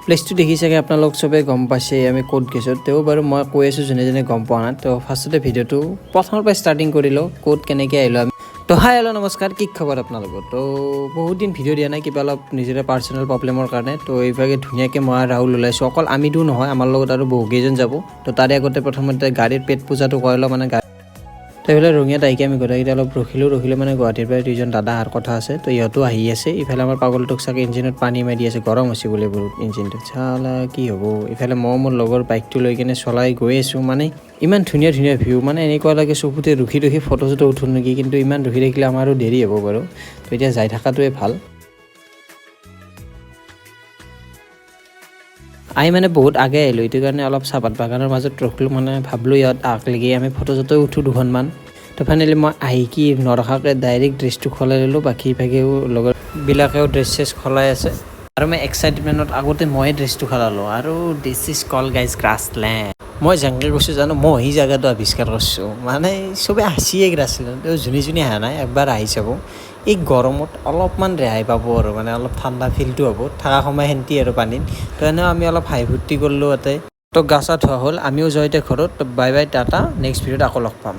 প্লেচটো দেখি চাগে আপোনালোক চবে গম পাইছে আমি ক'ত গৈছোঁ। তেওঁ বাৰু মই কৈ আছোঁ যোনে যোনে গম পোৱা নাই। তো ফাৰ্ষ্টতে ভিডিঅ'টো প্ৰথমৰ পৰা ষ্টাৰ্টিং কৰিলোঁ ক'ত কেনেকৈ আহিলোঁ আমি। তো হাই হেল্ল' নমস্কাৰ, কি খবৰ আপোনালোকৰ? তো বহুত দিন ভিডিঅ' দিয়া নাই কিবা অলপ নিজৰে পাৰ্চনেল প্ৰব্লেমৰ কাৰণে। তো এইভাগে ধুনীয়াকৈ মই আৰু ৰাহুল ওলাইছোঁ। অকল আমিতো নহয়, আমাৰ লগত আৰু বহুকেইজন যাব। তো তাৰে আগতে প্ৰথমতে গাড়ীৰ পেট পূজাটো কৰি লওঁ মানে। তো এইফালে ৰঙিয়াত আহিকে আমি গোটেইকেইটা অলপ ৰখিলোঁ মানে গুৱাহাটীৰ পৰা দুইজন দাদা অহাৰ কথা আছে। তো ইহঁতো আহি আছে। ইফালে আমাৰ পাগলটোক চাগে ইঞ্জিনত পানী মাৰি আছে, গৰম হৈছে বোলে বহুত ইঞ্জিনটো। চালা কি হ'ব। ইফালে মই মোৰ লগৰ বাইকটো লৈ কিনে চলাই গৈ আছোঁ। মানে ইমান ধুনীয়া ধুনীয়া ভিউ, মানে এনেকুৱা লাগে চকুতে ৰখি ৰখি ফটো চটো উঠোঁ নেকি, কিন্তু ইমান ৰখি থাকিলে আমাৰো দেৰি হ'ব বাৰু। তো এতিয়া যাই থকাটোৱে ভাল। আমি মানে বহুত আগে আহিলোঁ, এইটো কাৰণে অলপ চাহপাত বাগানৰ মাজত ৰখিলোঁ, মানে ভাবিলোঁ ইয়াত আগলৈকে আমি ফটো চটো উঠোঁ দুখনমান। তো ফাইনেলি মই আহি কি নৰখাকৈ ডাইৰেক্ট ড্ৰেছটো সলাই ল'লোঁ। বাকীভাগেও লগৰবিলাকেও ড্ৰেছ চেছ সলাই আছে। আৰু মই এক্সাইটমেণ্টত আগতে ময়ে ড্ৰেছটো সলালোঁ। আৰু this is call guys grassland. মই যেনেকৈ কৈছোঁ জানো, মই সেই জেগাটো আৱিষ্কাৰ কৰিছোঁ। মানে চবে হাঁচিয়ে গ্ৰাছলেণ্ড। যোনে যোনে অহা নাই একবাৰ আহি চাব। এই গৰমত অলপমান ৰেহাই পাব আৰু, মানে অলপ ঠাণ্ডা ফিলটো হ'ব। থকা সময় শান্তি আৰু পানীত। তো এনেও আমি অলপ হাঁহি ফূৰ্তি কৰিলোঁ ইয়াতে। তো গা চা ধোৱা হ'ল, আমিও যাওঁ এতিয়া ঘৰত। তো বাই বাই টাটা, নেক্সট ভিডিঅ'ত আকৌ লগ পাম।